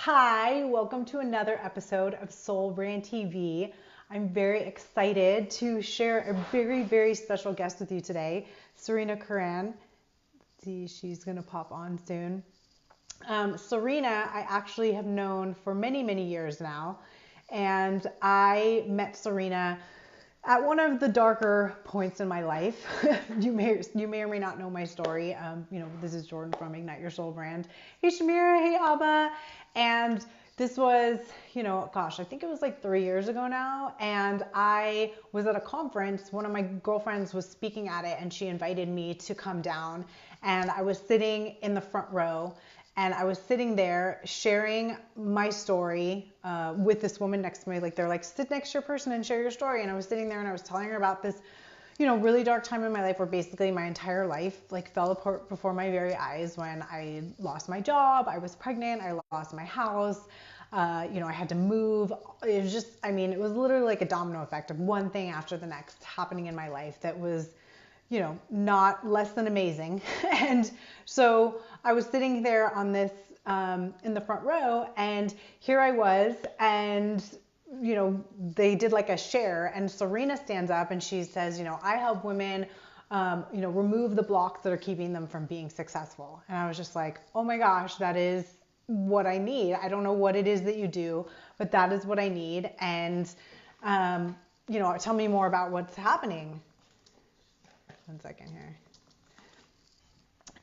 Hi, welcome to another episode of SoulBrandTV. I'm very excited to share a very special guest with you today, Serena Curran. See, she's going to pop on soon. Serena, I actually have known for many years now, and I met Serena at one of the darker points in my life. You may or may not know my story. This is Jordan from Ignite Your Soul Brand. Hey Shamira, hey Abba. And this was, I think it was like 3 years ago now. And I was at a conference. One of my girlfriends was speaking at it and she invited me to come down. And I was sitting in the front row. And I was sitting there sharing my story with this woman next to me. Like, they're like, sit next to your person and share your story. And I was sitting there and I was telling her about this, really dark time in my life where basically my entire life like fell apart before my very eyes when I lost my job. I was pregnant. I lost my house. I had to move. It was just, it was literally like a domino effect of one thing after the next happening in my life that was not less than amazing. And so I was sitting there on this, in the front row, and here I was, and, they did like a share, and Serena stands up and she says, I help women, remove the blocks that are keeping them from being successful. And I was just like, oh my gosh, that is what I need. I don't know what it is that you do, but that is what I need. And, tell me more about what's happening. 1 second here.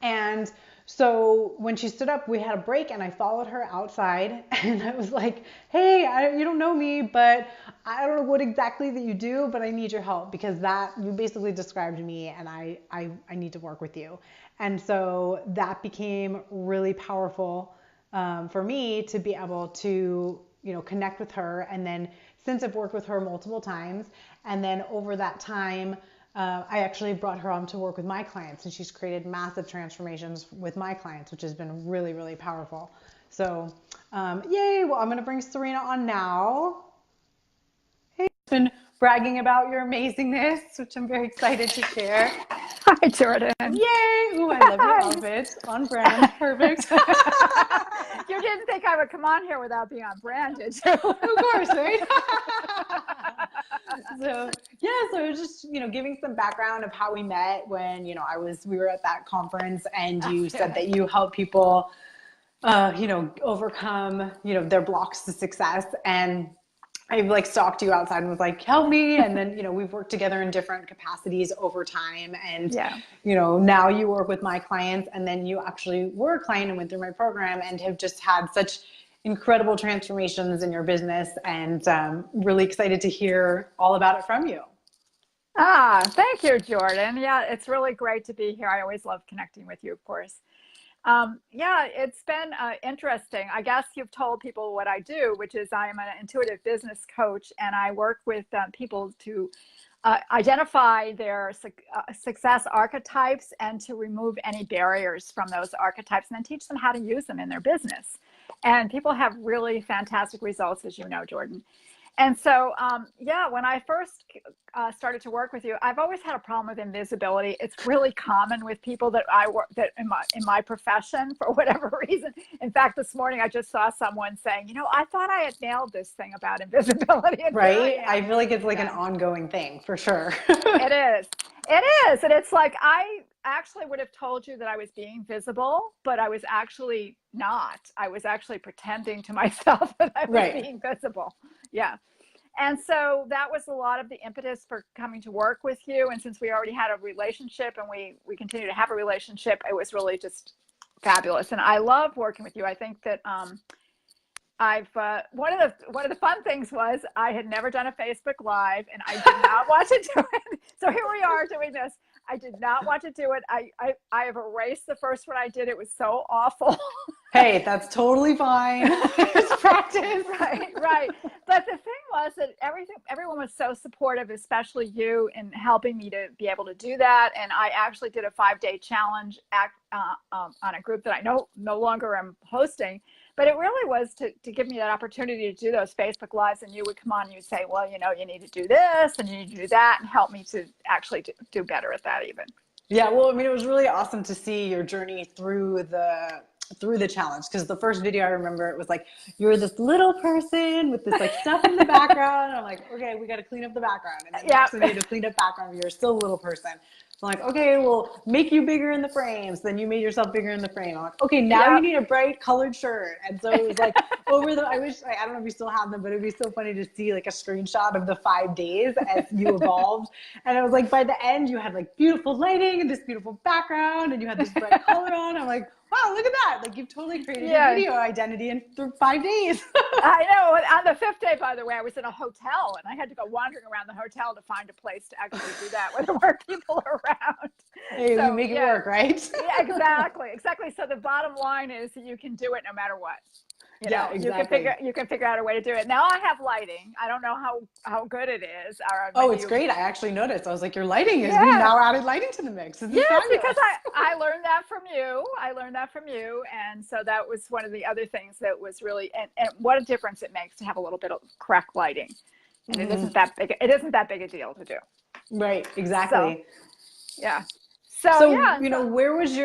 And so when she stood up, we had a break and I followed her outside and I was like, hey, you don't know me, but I don't know what exactly that you do, but I need your help because you basically described me and I need to work with you. And so that became really powerful for me to be able to, connect with her. And then since I've worked with her multiple times, and then over that time, I actually brought her on to work with my clients, and she's created massive transformations with my clients, which has been really powerful. So, yay. Well, I'm going to bring Serena on now. Hey, I've been bragging about your amazingness, which I'm very excited to share. Hi, Jordan. Yay. Ooh, I love your outfit. On brand. Perfect. You didn't think I would come on here without being on brand, did you? Of course, right? So I was just, giving some background of how we met when, we were at that conference, and you said that you help people, overcome, their blocks to success. And I like stalked you outside and was like, help me. And then, we've worked together in different capacities over time. And, now you work with my clients, and then you actually were a client and went through my program and have just had such incredible transformations in your business, and really excited to hear all about it from you. Thank you, Jordan. Yeah, it's really great to be here. I always love connecting with you, of course. It's been interesting. I guess you've told people what I do, which is I am an intuitive business coach, and I work with people to identify their success archetypes and to remove any barriers from those archetypes, and then teach them how to use them in their business. And people have really fantastic results, as you know, Jordan. And so, when I first started to work with you, I've always had a problem with invisibility. It's really common with people that I work that in my profession for whatever reason. In fact, this morning I just saw someone saying, I thought I had nailed this thing about invisibility. Right? I feel like it's like an ongoing thing for sure. It is. It is. And it's like, I actually would have told you that I was being visible, but I was actually not. I was actually pretending to myself that I was being visible. Yeah. And so that was a lot of the impetus for coming to work with you. And since we already had a relationship and we continue to have a relationship, it was really just fabulous. And I love working with you. I think that one of the fun things was I had never done a Facebook Live, and I did not want to do it. So here we are doing this. I did not want to do it. I have erased the first one I did. It was so awful. Hey, that's totally fine. It's practice. Right. But the thing was that everyone was so supportive, especially you, in helping me to be able to do that. And I actually did a 5-day challenge on a group that I no longer am hosting. But it really was to give me that opportunity to do those Facebook Lives, and you would come on and you'd say, well, you need to do this and you need to do that, and help me to actually do better at that even. Yeah, well, it was really awesome to see your journey through the through the challenge. Because the first video I remember, it was like, you're this little person with this like stuff in the background. And I'm like, okay, we got to clean up the background. And then next time you need to clean up background, you're still a little person. So I'm like, okay, we'll make you bigger in the frames. Then you made yourself bigger in the frame. I'm like, okay, now you need a bright colored shirt. And so it was like I don't know if you still have them, but it'd be so funny to see like a screenshot of the 5 days as you evolved. And it was like, by the end, you had like beautiful lighting and this beautiful background and you had this bright color on. I'm like, wow, look at that. Like, you've totally created your video identity in 5 days. I know. On the 5th day, by the way, I was in a hotel and I had to go wandering around the hotel to find a place to actually do that when there weren't people around. Hey, so, you make it work, right? Yeah, exactly. So the bottom line is you can do it no matter what. You know, exactly. You can figure out a way to do it. Now I have lighting. I don't know how good it is. It's great. I actually noticed. I was like, your lighting is, we now added lighting to the mix. Yes, because I learned that from you. And so that was one of the other things that was really, and what a difference it makes to have a little bit of correct lighting. And it isn't that big a deal to do. Right. Exactly. So, yeah. Where was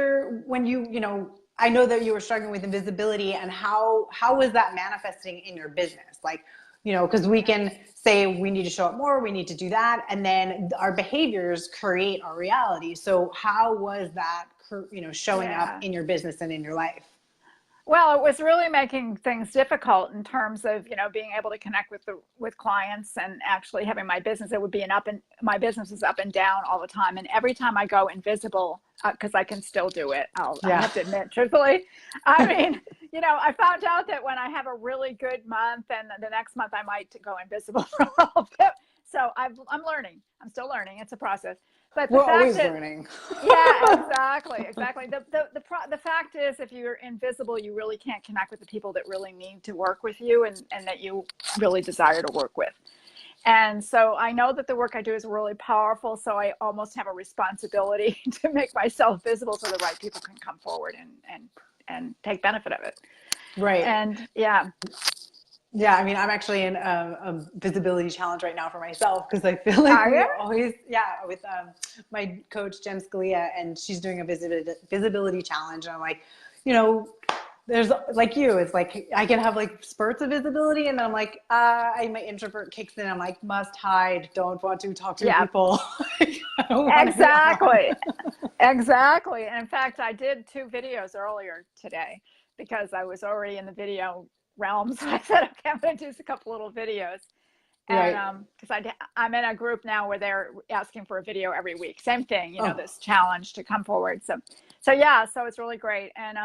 I know that you were struggling with invisibility, and how was that manifesting in your business? Like, because we can say we need to show up more, we need to do that, and then our behaviors create our reality. So how was that, showing up in your business and in your life? Well, it was really making things difficult in terms of, being able to connect with clients and actually having my business. It would be my business is up and down all the time. And every time I go invisible, because I can still do it, I have to admit, truthfully. I mean, I found out that when I have a really good month and the next month I might go invisible for a little bit. So I'm learning. I'm still learning. It's a process. But we're always learning. Yeah, exactly. The fact is, if you're invisible, you really can't connect with the people that really need to work with you and that you really desire to work with. And so I know that the work I do is really powerful. So I almost have a responsibility to make myself visible so the right people can come forward and take benefit of it. Right. And yeah, I mean, I'm actually in a visibility challenge right now for myself because I feel like with my coach, Jen Scalia, and she's doing a visibility challenge. And I'm like, there's like it's like I can have like spurts of visibility, and then I'm like, my introvert kicks in. I'm like, must hide, don't want to talk to people. Exactly. And in fact, I did 2 videos earlier today because I was already in the video realm. So I said, okay, I'm going to do a couple little videos. And because I'm in a group now where they're asking for a video every week. Same thing, this challenge to come forward. So it's really great. And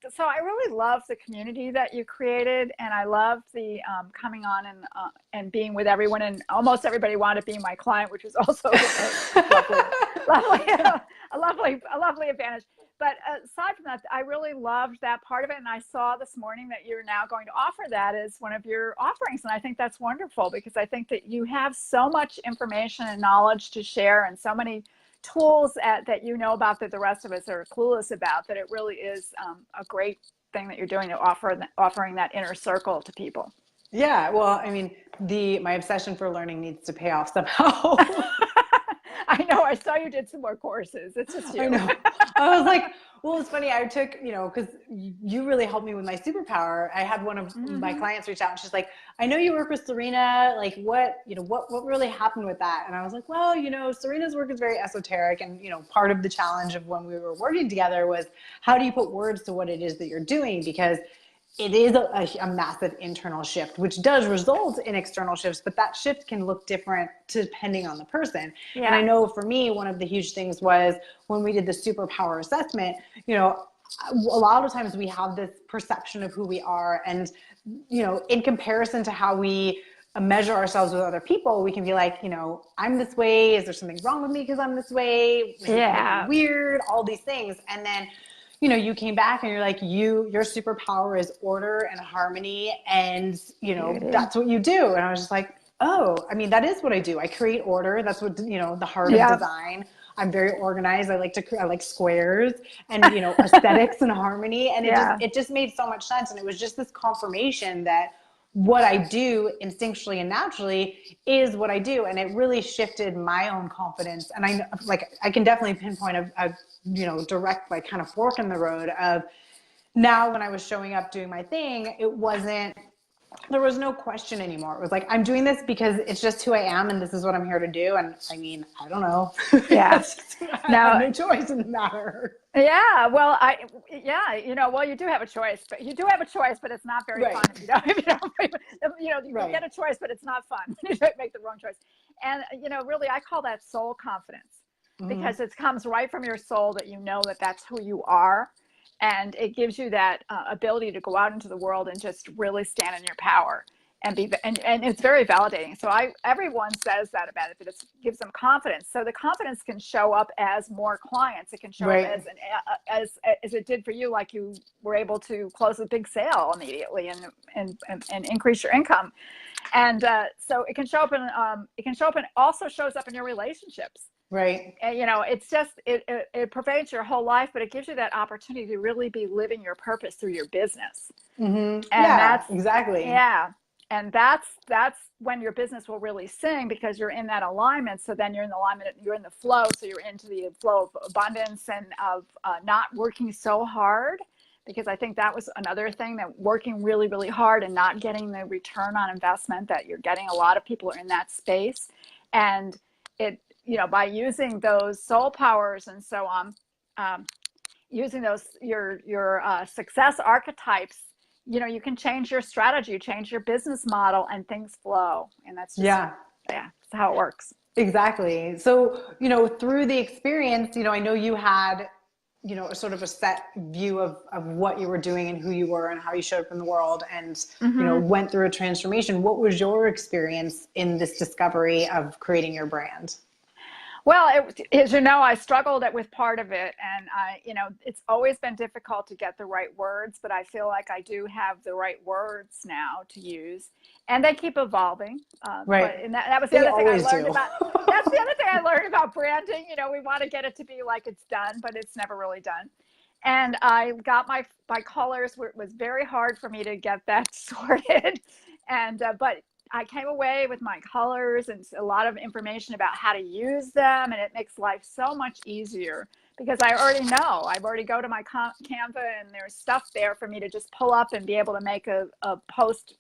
so I really love the community that you created, and I loved the coming on and being with everyone, and almost everybody wanted to be my client, which was also a lovely advantage. But aside from that, I really loved that part of it. And I saw this morning that you're now going to offer that as one of your offerings. And I think that's wonderful because I think that you have so much information and knowledge to share and so many tools that about that the rest of us are clueless about, that it really is a great thing that you're doing to offering that inner circle to people. Yeah. Well, I mean, my obsession for learning needs to pay off somehow. I know. I saw you did some more courses. It's just you. I know. I was like, well, it's funny. I took, because you really helped me with my superpower. I had one of my clients reach out and she's like, I know you work with Serena. Like what really happened with that? And I was like, well, Serena's work is very esoteric. And, part of the challenge of when we were working together was how do you put words to what it is that you're doing? Because it is a massive internal shift, which does result in external shifts, but that shift can look different depending on the person. Yeah. And I know for me, one of the huge things was when we did the Superpower Assessment, a lot of times we have this perception of who we are. And, in comparison to how we measure ourselves with other people, we can be like, I'm this way. Is there something wrong with me because I'm this way? Yeah. Weird, all these things. And then you came back and you're like, your superpower is order and harmony. And, that's what you do. And I was just like, oh, I mean, that is what I do. I create order. That's what, the heart of design. I'm very organized. I like squares and, aesthetics and harmony. And it just made so much sense. And it was just this confirmation that what I do instinctually and naturally is what I do. And it really shifted my own confidence. And I can definitely pinpoint a direct, kind of fork in the road of now when I was showing up doing my thing, there was no question anymore. It was like, I'm doing this because it's just who I am and this is what I'm here to do. And I mean, I don't know. Yeah. I have no choice in the matter. Yeah. Well, you do have a choice, but it's not very fun if you don't, you get a choice, but it's not fun. You don't make the wrong choice. And, really, I call that soul confidence because it comes right from your soul that you know that that's who you are. And it gives you that ability to go out into the world and just really stand in your power and it's very validating. So everyone says that about it, that it gives them confidence. So the confidence can show up as more clients. It can show up as it did for you, like you were able to close a big sale immediately and increase your income. And so it can show up and also shows up in your relationships. Right. And, it's just, it pervades your whole life, but it gives you that opportunity to really be living your purpose through your business. And that's exactly. Yeah. And that's when your business will really sing, because you're in that alignment. So then you're in the alignment, you're in the flow. So you're into the flow of abundance and of not working so hard, because I think that was another thing, that working really, really hard and not getting the return on investment that you're getting. A lot of people are in that space, and by using those soul powers and so on, using those, your success archetypes, you can change your strategy, change your business model, and things flow. And that's just, that's how it works. Exactly. So, through the experience, I know you had, a sort of a set view of what you were doing and who you were and how you showed up in the world, and, went through a transformation. What was your experience in this discovery of creating your brand? Well, as you know, I struggled with part of it, and it's always been difficult to get the right words, but I feel like I do have the right words now to use, and they keep evolving. Right. And that was the other thing I learned about. That's the other thing I learned about branding. We want to get it to be like it's done, but it's never really done. And I got my colors. It was very hard for me to get that sorted, and but I came away with my colors and a lot of information about how to use them, and it makes life so much easier because I already know. I've already go to my Canva, and there's stuff there for me to just pull up and be able to make a post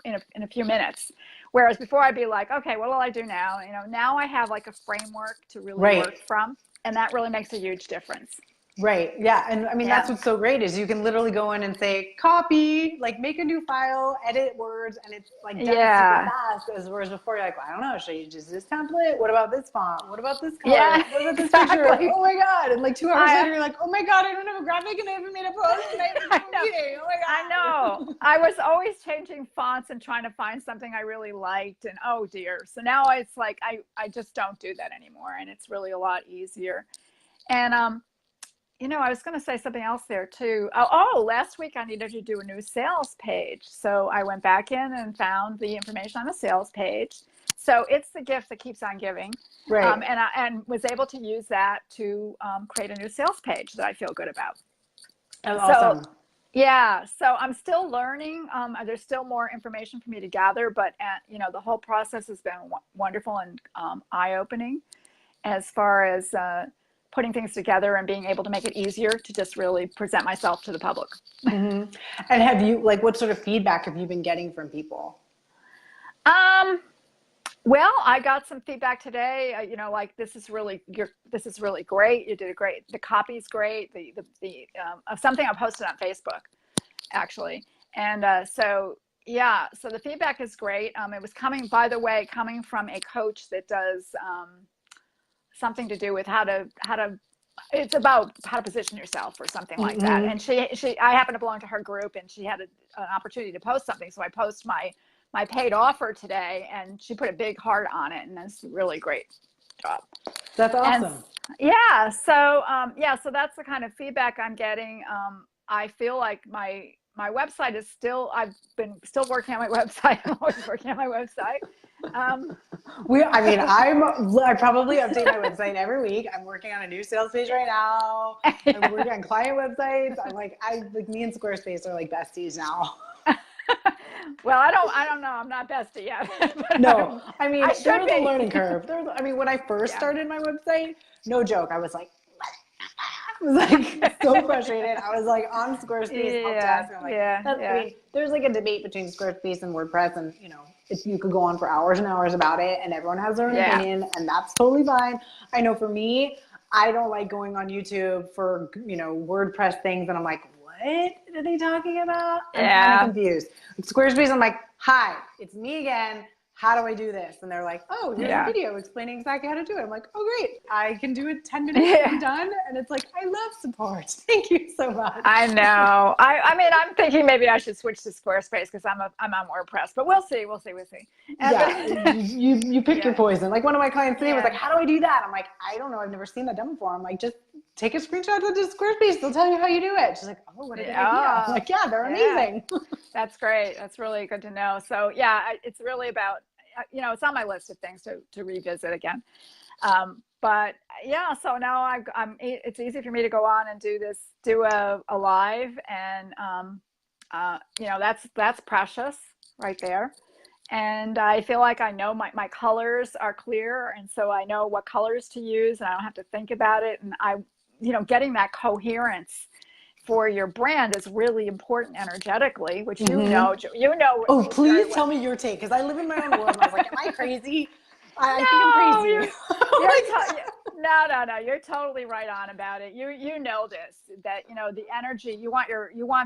in a few minutes. Whereas before I'd be like, okay, what will I do now? Now I have like a framework to really work from, and that really makes a huge difference. Right. Yeah. And I mean, that's what's so great is you can literally go in and say, copy, like make a new file, edit words, and it's like done super fast. Whereas before you're like, well, I don't know, should you use this template? What about this font? What about this color? What about this picture? Oh my God. And like 2 hours later, you're like, oh my God, I don't have a graphic and I haven't made a post and I haven't done a meeting. Oh my God. I know. I was always changing fonts and trying to find something I really liked, and oh dear. So now it's like, I just don't do that anymore, and it's really a lot easier. And, I was going to say something else there too. Last week I needed to do a new sales page. So I went back in and found the information on the sales page. So it's the gift that keeps on giving. Right. And was able to use that to create a new sales page that I feel good about. That's awesome. Yeah. So I'm still learning. There's still more information for me to gather, but the whole process has been wonderful and eye-opening as far as putting things together and being able to make it easier to just really present myself to the public. And have you, what sort of feedback have you been getting from people? Well, I got some feedback today, this is really great. You did great. The copy's great. Something I posted on Facebook, actually. And so the feedback is great. It was coming from a coach that does something to do with it's about how to position yourself or something like that. And I happen to belong to her group, and she had an opportunity to post something. So I post my paid offer today, and she put a big heart on it, and that's a really great job. That's awesome. And, so that's the kind of feedback I'm getting. I feel like my website is I've been working on my website. I'm always working on my website. I probably update my website every week. I'm working on a new sales page right now. I'm working on client websites. Me and Squarespace are like besties now. Well, I don't know. I'm not bestie yet. No, there was a learning curve. When I first started my website, no joke, I was like, was like so frustrated. I was like on Squarespace help desk. And I'm like, I mean, there's like a debate between Squarespace and WordPress, and you could go on for hours and hours about it, and everyone has their own opinion, and that's totally fine. I know for me, I don't like going on YouTube for WordPress things, and I'm like, what are they talking about? I'm kind of confused. With Squarespace, I'm like, hi, it's me again. How do I do this? And they're like, oh, here's a video explaining exactly how to do it. I'm like, oh, great. I can do it 10 minutes and be done. And it's like, I love support. Thank you so much. I know. I mean, I'm thinking maybe I should switch to Squarespace because I'm on WordPress, but we'll see. And you pick your poison. Like one of my clients today was like, how do I do that? I'm like, I don't know. I've never seen that done before. I'm like, just take a screenshot of the Squarespace. They'll tell you how you do it. She's like, oh, what a good idea. I'm like, yeah, they're amazing. That's great. That's really good to know. So it's really about, it's on my list of things to revisit again. But so now it's easy for me to go on and do a live, and that's precious right there. And I feel like I know my colors are clear, and so I know what colors to use, and I don't have to think about it. And getting that coherence for your brand is really important energetically, which you know. Oh, please tell me your take, because I live in my own world. And I was like, am I crazy? I think I'm crazy. No. You're totally right on about it. You know this, that the energy, you want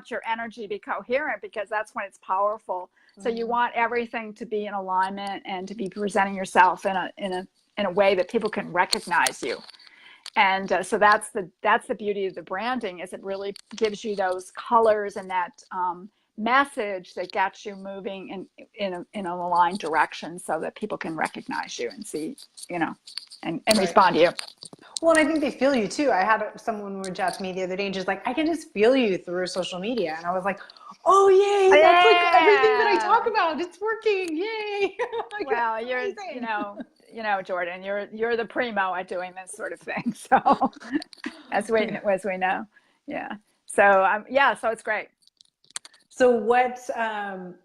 your energy to be coherent, because that's when it's powerful. So you want everything to be in alignment and to be presenting yourself in a way that people can recognize you. And so that's the beauty of the branding, is it really gives you those colors and that message that gets you moving in an aligned direction, so that people can recognize you and see, and respond to you. Well, and I think they feel you too. I had someone reach out to me the other day and just like, I can just feel you through social media. And I was like, oh, yay. That's like everything that I talk about. It's working. Yay. Like, well, you're, Jordan, you're the primo at doing this sort of thing. So as we know. Yeah. So, so it's great. So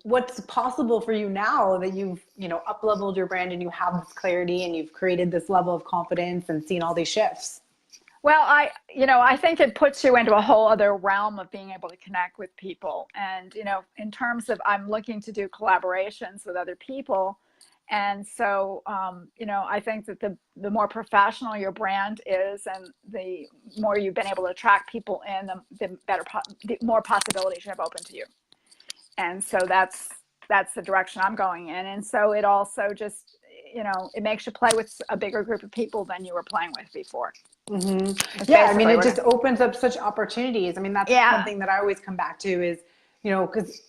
what's possible for you now that you've, up-leveled your brand and you have this clarity and you've created this level of confidence and seen all these shifts? Well, I think it puts you into a whole other realm of being able to connect with people. And, in terms of, I'm looking to do collaborations with other people. And so, I think that the more professional your brand is, and the more you've been able to attract people in, the more possibilities you have open to you. And so that's the direction I'm going in. And so it also just, it makes you play with a bigger group of people than you were playing with before. Mm-hmm. Yeah, I mean, it just opens up such opportunities. I mean, that's one thing that I always come back to is, because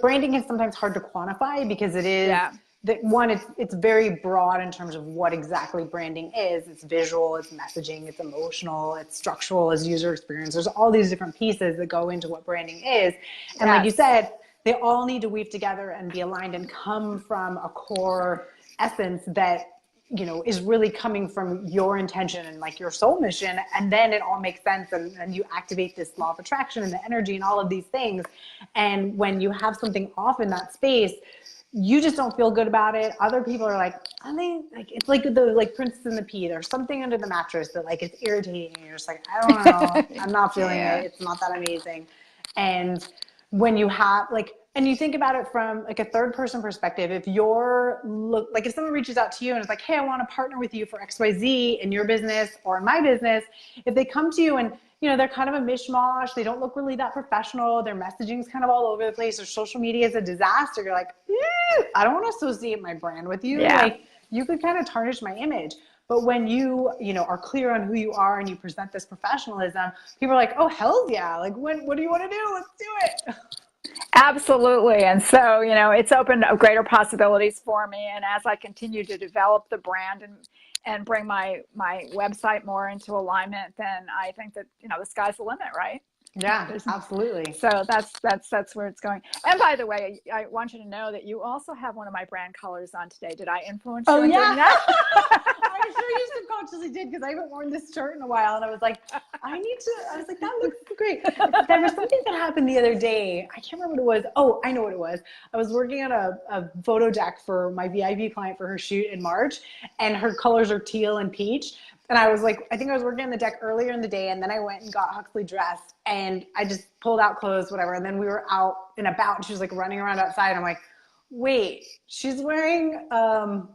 branding is sometimes hard to quantify, because it is that one, it's very broad in terms of what exactly branding is. It's visual, it's messaging, it's emotional, it's structural, it's user experience. There's all these different pieces that go into what branding is. And like you said, they all need to weave together and be aligned and come from a core essence that, is really coming from your intention and like your soul mission. And then it all makes sense. And you activate this law of attraction and the energy and all of these things. And when you have something off in that space, you just don't feel good about it. Other people are like, it's like the Princess and the Pea. There's something under the mattress that like it's irritating. And you're just like, I don't know. I'm not feeling it. It's not that amazing. And when you have and you think about it from like a third person perspective, if if someone reaches out to you and it's like, hey, I want to partner with you for XYZ in your business or in my business, if they come to you and, they're kind of a mishmash, they don't look really that professional, their messaging's kind of all over the place, their social media is a disaster, you're like, I don't want to associate my brand with you. Like, you could kind of tarnish my image. But when you, are clear on who you are and you present this professionalism, people are like, oh, hell yeah. Like, what do you want to do? Let's do it. Absolutely. And so, it's opened up greater possibilities for me. And as I continue to develop the brand and bring my website more into alignment, then I think that, the sky's the limit, right? Yeah, absolutely. So that's where it's going. And by the way, I want you to know that you also have one of my brand colors on today. Did I influence you in doing that? I'm sure you subconsciously did, because I haven't worn this shirt in a while. And I was like, I was like, that looks great. There was something that happened the other day. I can't remember what it was. Oh, I know what it was. I was working on a photo deck for my VIP client for her shoot in March, and her colors are teal and peach. And I was like, I think I was working on the deck earlier in the day, and then I went and got Huxley dressed, and I just pulled out clothes, whatever. And then we were out and about, and she was like running around outside. I'm like, wait, she's wearing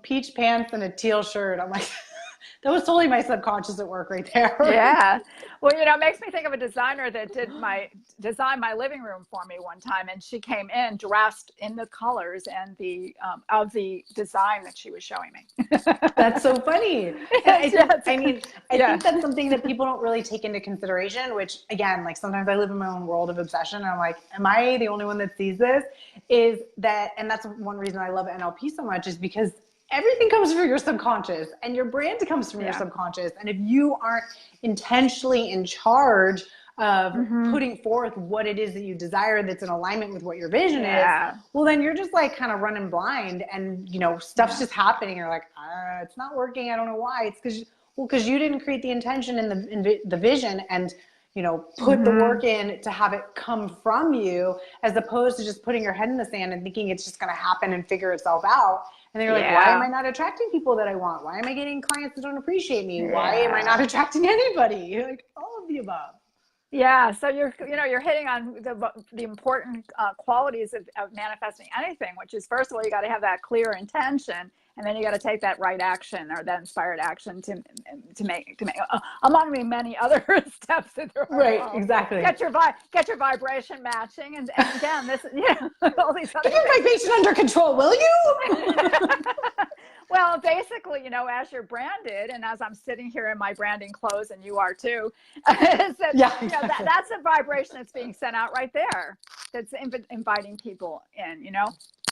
peach pants and a teal shirt. I'm like, that was totally my subconscious at work right there. Yeah. Well, you know, it makes me think of a designer that designed my living room for me one time, and she came in dressed in the colors and the of the design that she was showing me. That's so funny. Yes, I think that's something that people don't really take into consideration, which again, like sometimes I live in my own world of obsession and I'm like, am I the only one that sees this? Is that, and that's one reason I love NLP so much, is because everything comes from your subconscious and your brand comes from your subconscious. And if you aren't intentionally in charge of putting forth what it is that you desire that's in alignment with what your vision is, well, then you're just like kind of running blind and, you know, stuff's just happening. You're like, it's not working. I don't know why. It's because you didn't create the intention in the vision and, you know, put the work in to have it come from you, as opposed to just putting your head in the sand and thinking it's just going to happen and figure itself out. And then you're like, why am I not attracting people that I want? Why am I getting clients that don't appreciate me? Why am I not attracting anybody? You're like, all of the above. Yeah, so you're hitting on the important qualities of manifesting anything, which is, first of all, you got to have that clear intention, and then you got to take that right action or that inspired action to make among the many other steps that there are. Right, exactly. Get your vibration matching, and again, this all these other get your vibration under control, will you? Well, basically, you know, as you're branded, and as I'm sitting here in my branding clothes, and you are too, that's a vibration that's being sent out right there. That's inviting people in, you know?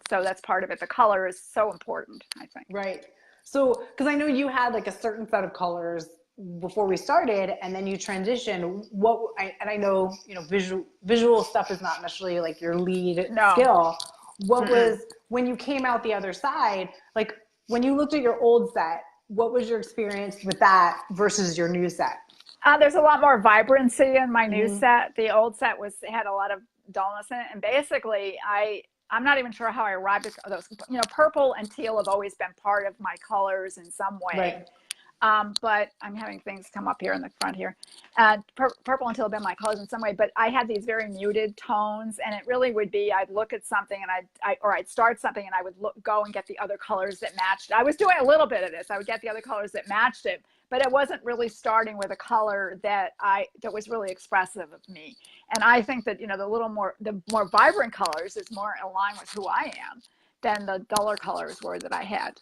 So that's part of it. The color is so important, I think. Right. So, because I know you had like a certain set of colors before we started, and then you transitioned. I know, you know, visual stuff is not necessarily like your lead skill. What was, when you came out the other side, like, when you looked at your old set, what was your experience with that versus your new set? There's a lot more vibrancy in my new set. The old set had a lot of dullness in it. And basically, I'm not even sure how I arrived at those. You know, purple and teal have always been part of my colors in some way. Right. But I'm having things come up here in the front here. Purple and teal have been my colors in some way, but I had these very muted tones, and it really would be, I'd look at something and I'd start something and I would go and get the other colors that matched it. I was doing a little bit of this. I would get the other colors that matched it, but it wasn't really starting with a color that was really expressive of me. And I think that, you know, the more vibrant colors is more aligned with who I am than the duller colors were that I had.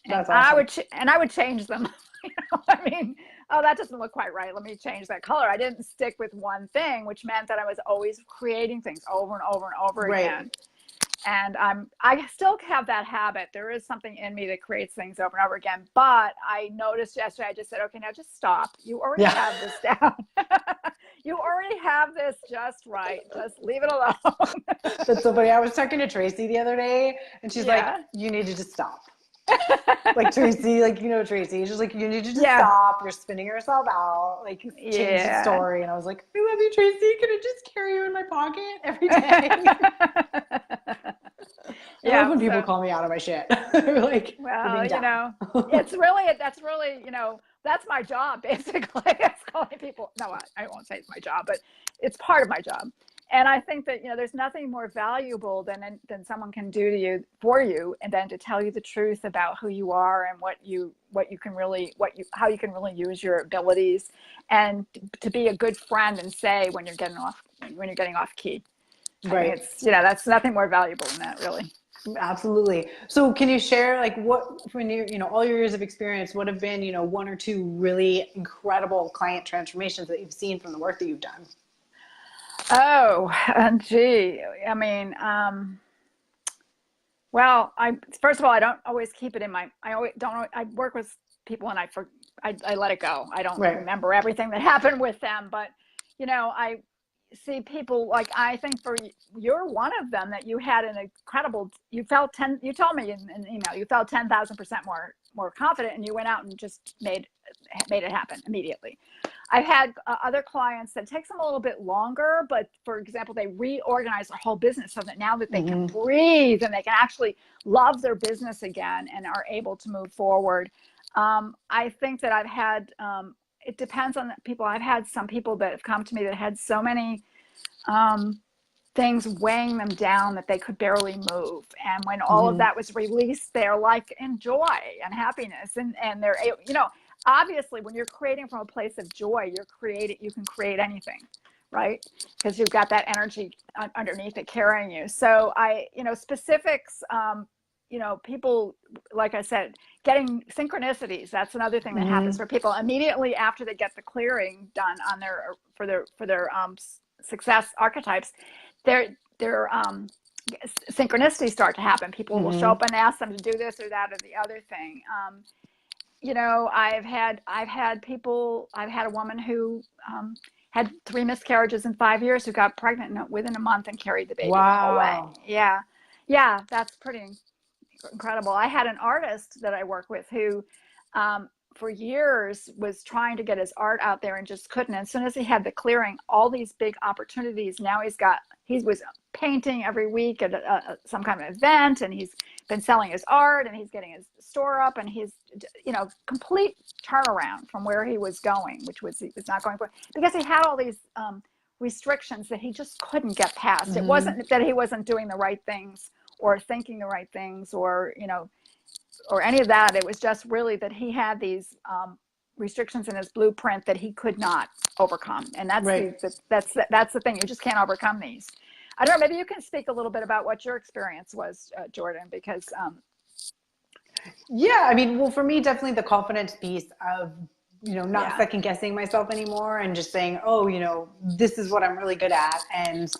And that's awesome. I would change them. You know, I mean, oh, that doesn't look quite right. Let me change that color. I didn't stick with one thing, which meant that I was always creating things over and over and over again. And I still have that habit. There is something in me that creates things over and over again. But I noticed yesterday, I just said, okay, now just stop. You already have this down. You already have this just right. Just leave it alone. That's so funny. I was talking to Tracy the other day, and she's like, you need to just stop. Like Tracy, like, you know, Tracy, she's like, you need to just stop. You're spinning yourself out. Like, change the story. And I was like, I love you, Tracy. Can I just carry you in my pocket every day? I love when people call me out of my shit. Like, well, you know, that's really, you know, that's my job, basically. It's calling people. No, I won't say it's my job, but it's part of my job. And I think that, you know, there's nothing more valuable than someone can do to you for you, and then to tell you the truth about who you are and how you can really use your abilities, and to be a good friend and say when you're getting off key. Right. It's, you know, that's nothing more valuable than that, really. Absolutely. So can you share, like, what, when you know, all your years of experience, what have been, you know, one or two really incredible client transformations that you've seen from the work that you've done? Oh, gee. I mean, well, first of all, I don't always keep it in my, I work with people and I let it go. I don't remember everything that happened with them, but, you know, I see people, like, I think you're one of them, that you had an incredible, you told me in an email, you felt 10,000% more confident, and you went out and just made it happen immediately. I've had other clients that takes them a little bit longer, but for example, they reorganize their whole business so that now that they can breathe and they can actually love their business again and are able to move forward. I think that I've had, it depends on the people. I've had some people that have come to me that had so many things weighing them down that they could barely move. And when all of that was released, they're like in joy and happiness. And they're, you know, obviously when you're creating from a place of joy, you can create anything, right? Because you've got that energy underneath it carrying you. So you know, specifics, you know, people, like I said, getting synchronicities. That's another thing that happens for people immediately after they get the clearing done on for their success archetypes. Their synchronicities start to happen. People will show up and ask them to do this or that or the other thing. You know, I've had a woman who had 3 miscarriages in 5 years, who got pregnant within a month and carried the baby away. Yeah, that's pretty incredible. I had an artist that I work with who for years was trying to get his art out there and just couldn't. And as soon as he had the clearing, all these big opportunities. Now he was painting every week at some kind of event, and he's been selling his art, and he's getting his store up, and he's, you know, complete turnaround from where he was going, which was he was not going for, because he had all these restrictions that he just couldn't get past. It wasn't that he wasn't doing the right things or thinking the right things, or, you know, or any of that. It was just really that he had these restrictions in his blueprint that he could not overcome. And that's that's the thing. You just can't overcome these. I don't know, maybe you can speak a little bit about what your experience was, Jordan, because yeah, I mean, well, for me, definitely the confidence piece of, you know, not second guessing myself anymore, and just saying, oh, you know, this is what I'm really good at. And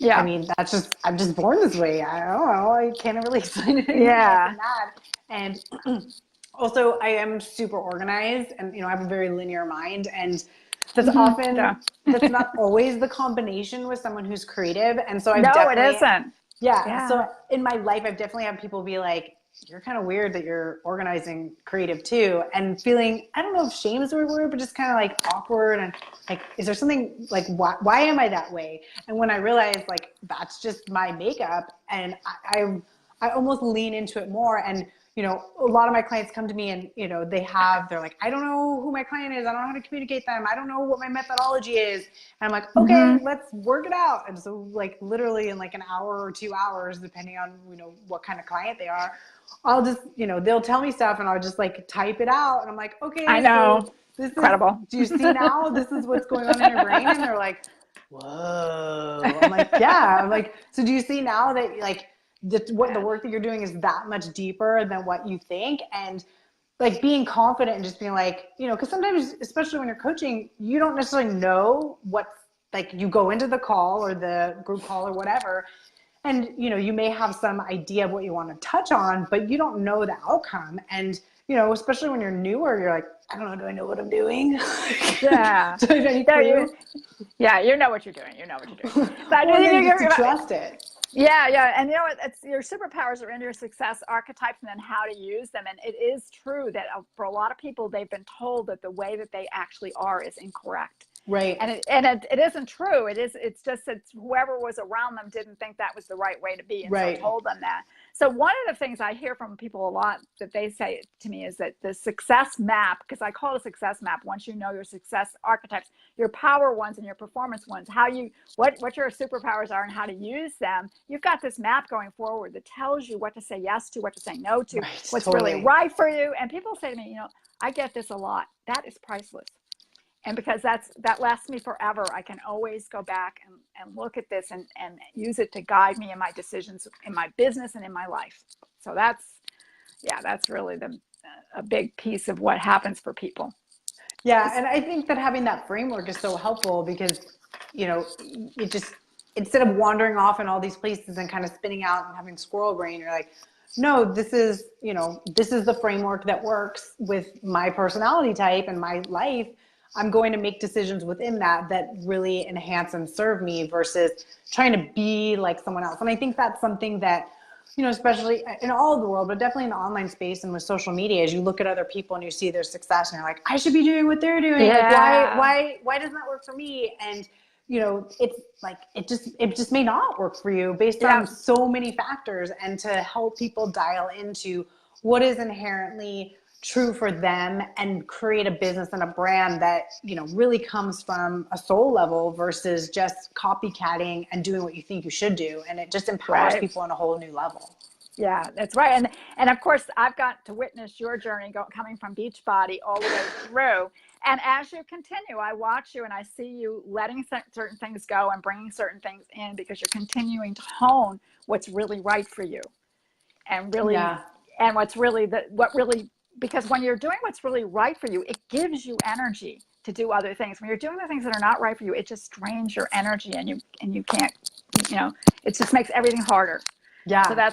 I mean, that's just, I'm just born this way. I don't know. I can't really explain it. Than that. And also, I am super organized, and, you know, I have a very linear mind, and that's often, that's not always the combination with someone who's creative. And so I've definitely, it isn't. Yeah. So in my life, I've definitely had people be like, you're kind of weird that you're organizing creative too, and feeling, I don't know if shame is the right word, but just kind of like awkward, and like, is there something like, why am I that way? And when I realized, like, that's just my makeup, and I almost lean into it more. And, you know, a lot of my clients come to me and, you know, they're like, I don't know who my client is. I don't know how to communicate them. I don't know what my methodology is. And I'm like, okay, let's work it out. And so, like, literally in like an hour or 2 hours, depending on, you know, what kind of client they are, I'll just, you know, they'll tell me stuff and I'll just like type it out. And I'm like, okay, I know. So this incredible. Do you see now? This is what's going on in your brain. And they're like, whoa. I'm like, yeah. I'm like, so do you see now that, like, the work that you're doing is that much deeper than what you think? And like being confident and just being like, you know, because sometimes, especially when you're coaching, you don't necessarily know what, like, you go into the call or the group call or whatever, and, you know, you may have some idea of what you want to touch on, but you don't know the outcome. And, you know, especially when you're newer, you're like, I don't know, do I know what I'm doing? Yeah. Do I have any clue? You know what you're doing. You know what you're doing. But well, then you just to trust it. Yeah. And you know, it's your superpowers are in your success archetypes, and then how to use them. And it is true that for a lot of people, they've been told that the way that they actually are is incorrect. Right. And it isn't true. It's just that whoever was around them didn't think that was the right way to be, and so told them that. So one of the things I hear from people a lot that they say to me is that the success map, because I call it a success map, once you know your success archetypes, your power ones and your performance ones, what your superpowers are and how to use them, you've got this map going forward that tells you what to say yes to, what to say no to, what's really right for you. And people say to me, you know, I get this a lot. That is priceless. And because that lasts me forever, I can always go back and look at this and use it to guide me in my decisions in my business and in my life. So that's really a big piece of what happens for people. Yeah. And I think that having that framework is so helpful, because, you know, it just, instead of wandering off in all these places and kind of spinning out and having squirrel brain, you're like, no, this is the framework that works with my personality type and my life. I'm going to make decisions within that really enhance and serve me, versus trying to be like someone else. And I think that's something that, you know, especially in all of the world, but definitely in the online space and with social media, as you look at other people and you see their success and you're like, I should be doing what they're doing. Yeah. Like, why doesn't that work for me? And, you know, it's like, it just may not work for you based on so many factors. And to help people dial into what is inherently true for them and create a business and a brand that, you know, really comes from a soul level versus just copycatting and doing what you think you should do. And it just empowers people on a whole new level. Yeah, that's right. And of course, I've got to witness your journey coming from Beachbody all the way through. And as you continue, I watch you and I see you letting certain things go and bringing certain things in because you're continuing to hone what's really right for you. And really, and what's really, because when you're doing what's really right for you, it gives you energy to do other things. When you're doing the things that are not right for you, it just drains your energy and you can't, you know, it just makes everything harder. Yeah.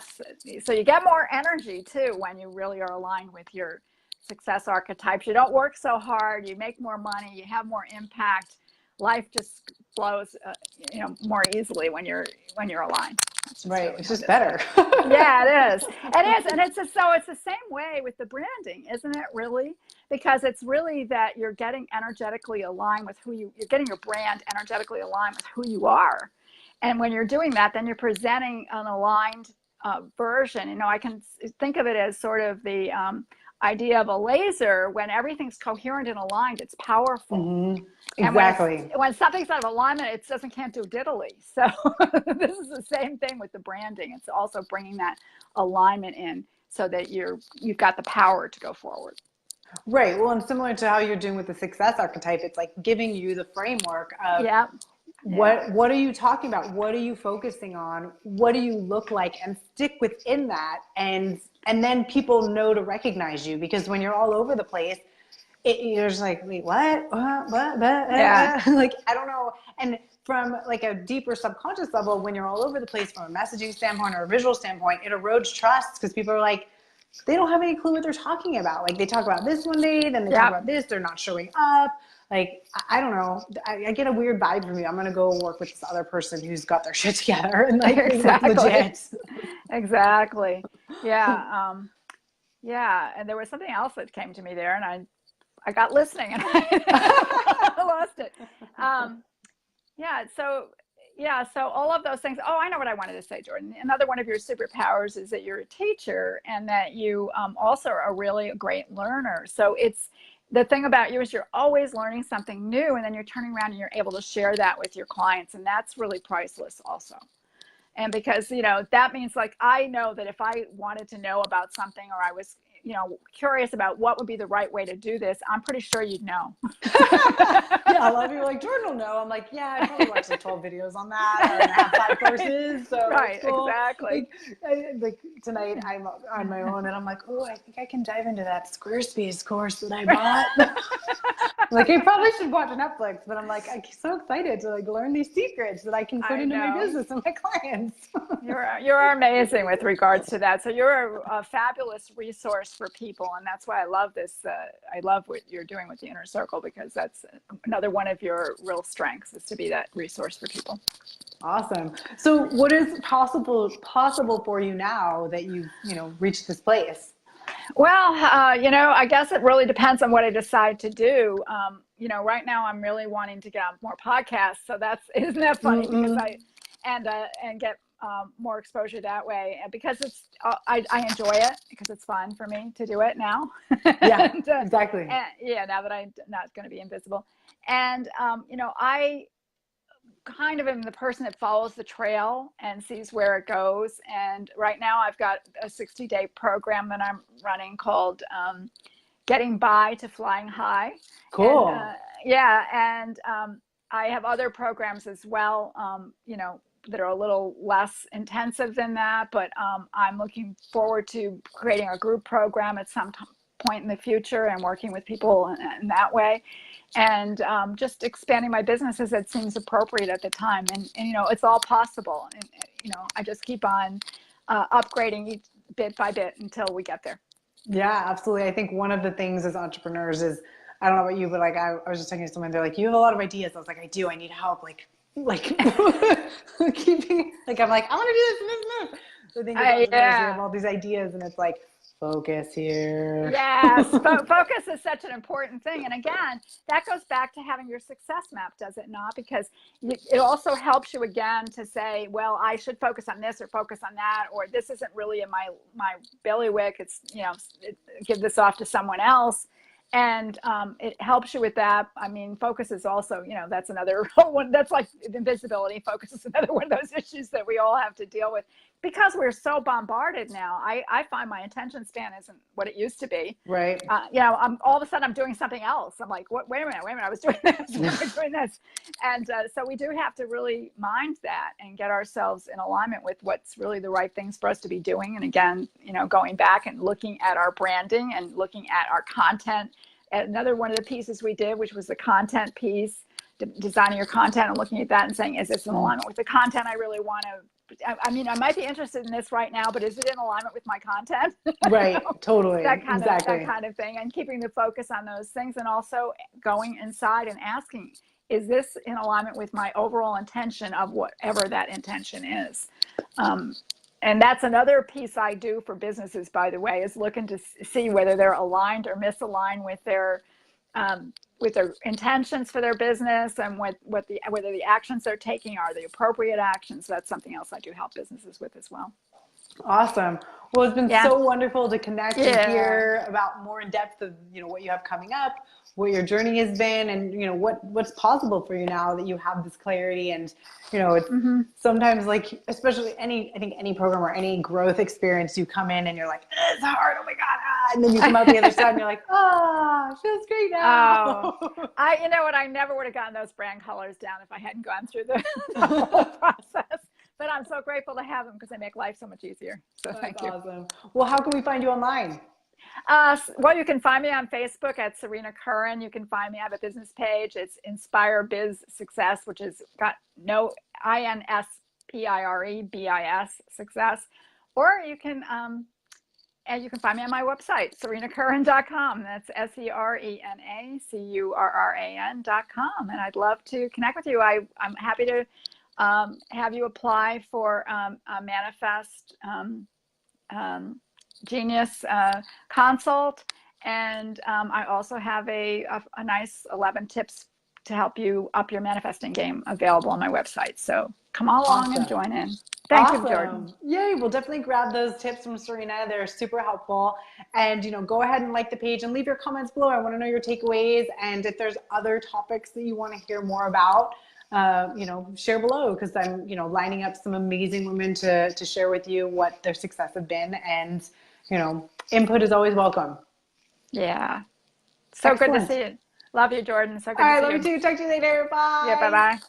So you get more energy too when you really are aligned with your success archetypes. You don't work so hard. You make more money. You have more impact. Life just flows, you know, more easily when you're aligned. Right. It's just better. Yeah, it is. It is, and it's the same way with the branding, isn't it? Really, because it's really that you're getting energetically aligned with you're getting your brand energetically aligned with who you are. And when you're doing that, then you're presenting an aligned version. You know, I can think of it as sort of the idea of a laser. When everything's coherent and aligned, it's powerful. Mm-hmm. Exactly. And when something's out of alignment, it can't do diddly. So this is the same thing with the branding. It's also bringing that alignment in so that you've got the power to go forward. Right. Well, and similar to how you're doing with the success archetype, it's like giving you the framework of what are you talking about? What are you focusing on? What do you look like? And stick within that. And then people know to recognize you, because when you're all over the place, you're just like, wait, what? Yeah. Like, I don't know. And from like a deeper subconscious level, when you're all over the place from a messaging standpoint or a visual standpoint, it erodes trust, because people are like, they don't have any clue what they're talking about. Like, they talk about this one day, then they talk about this, they're not showing up. Like, I don't know. I get a weird vibe from you. I'm going to go work with this other person who's got their shit together. And like, legit. Exactly. Yeah. Yeah. And there was something else that came to me there, and I got listening and I lost it. So all of those things. Oh, I know what I wanted to say, Jordan. Another one of your superpowers is that you're a teacher, and that you also are really a great learner. So the thing about you is you're always learning something new, and then you're turning around and you're able to share that with your clients. And that's really priceless also. And because, you know, that means, like, I know that if I wanted to know about something, or I was, you know, curious about what would be the right way to do this, I'm pretty sure you'd know. Yeah, a lot of people are like, Jordan will know. I'm like, yeah, I probably watched like 12 videos on that, and have 5 courses. So right, cool. Exactly. Like tonight I'm on my own, and I'm like, oh, I think I can dive into that Squarespace course that I bought. Like, I probably should watch Netflix, but I'm like, I'm so excited to like learn these secrets that I can put into my business and my clients. You're amazing with regards to that. So you're a fabulous resource for people, and that's why I love this. I love what you're doing with the Inner Circle, because that's another one of your real strengths, is to be that resource for people. Awesome. So what is possible for you now that you've reached this place? Well, I guess it really depends on what I decide to do. Right now I'm really wanting to get on more podcasts. So isn't that funny? Mm-hmm. Because and get more exposure that way, and because I enjoy it, because it's fun for me to do it now. Yeah, exactly. Now that I'm not going to be invisible. And, I kind of am the person that follows the trail and sees where it goes. And right now I've got a 60-day program that I'm running called Getting By to Flying High. Cool. And I have other programs as well, that are a little less intensive than that, but I'm looking forward to creating a group program at some point in the future and working with people in that way. And just expanding my business as it seems appropriate at the time. And it's all possible. And, I just keep on upgrading each bit by bit until we get there. Yeah, absolutely. I think one of the things as entrepreneurs is, I don't know about you, but like I was just talking to someone, they're like, you have a lot of ideas. I was like, I do. I need help. Like keeping, like, I'm like, I want to do this and this and this. So I think you have all these ideas, and it's like, focus here. Yes, focus is such an important thing. And again, that goes back to having your success map, does it not? Because it also helps you again to say, well, I should focus on this or focus on that, or this isn't really in my bailiwick. It's, give this off to someone else. And it helps you with that. I mean, focus is also, that's another one. That's like invisibility. Focus is another one of those issues that we all have to deal with because we're so bombarded now. I find my attention span isn't what it used to be. Right. I'm all of a sudden I'm doing something else. I'm like, what? Wait a minute. I was doing this. I was doing this. And so we do have to really mind that and get ourselves in alignment with what's really the right things for us to be doing. And again, going back and looking at our branding and looking at our content. Another one of the pieces we did, which was the content piece, designing your content and looking at that and saying, is this in alignment with the content I really want to, I might be interested in this right now, but is it in alignment with my content? Right. Totally. That kind of thing, and keeping the focus on those things, and also going inside and asking, is this in alignment with my overall intention of whatever that intention is? And that's another piece I do for businesses, by the way, is looking to see whether they're aligned or misaligned with their intentions for their business, and whether the actions they're taking are the appropriate actions. That's something else I do help businesses with as well. Awesome. Well, it's been so wonderful to connect and hear about more in depth of, what you have coming up, what your journey has been, and, what's possible for you now that you have this clarity. And, it's sometimes like, especially any program or any growth experience, you come in and you're like, it's hard. Oh my God. And then you come out the other side and you're like, it feels great now. Oh, I never would have gotten those brand colors down if I hadn't gone through the whole process. But I'm so grateful to have them because they make life so much easier. So thank you. Awesome. Well, how can we find you online? Well, you can find me on Facebook at Serena Curran. You can find me. I have a business page. It's Inspire Biz Success, which has got no INSPIREBIS Success. Or you can find me on my website, serenacurran.com. That's SerenaCurran.com. And I'd love to connect with you. I'm happy to have you apply for a Manifest Genius consult. And I also have a nice 11 tips to help you up your manifesting game available on my website. So come on along and join in. Thank you, Jordan. Yay. We'll definitely grab those tips from Serena. They're super helpful. And, go ahead and like the page and leave your comments below. I want to know your takeaways. And if there's other topics that you want to hear more about, share below, because I'm, lining up some amazing women to share with you what their success have been. And, input is always welcome. Yeah. So Excellent. Good to see you. Love you, Jordan. So good All to right, see you. Love you too. Talk to you later. Bye. Yeah, bye-bye.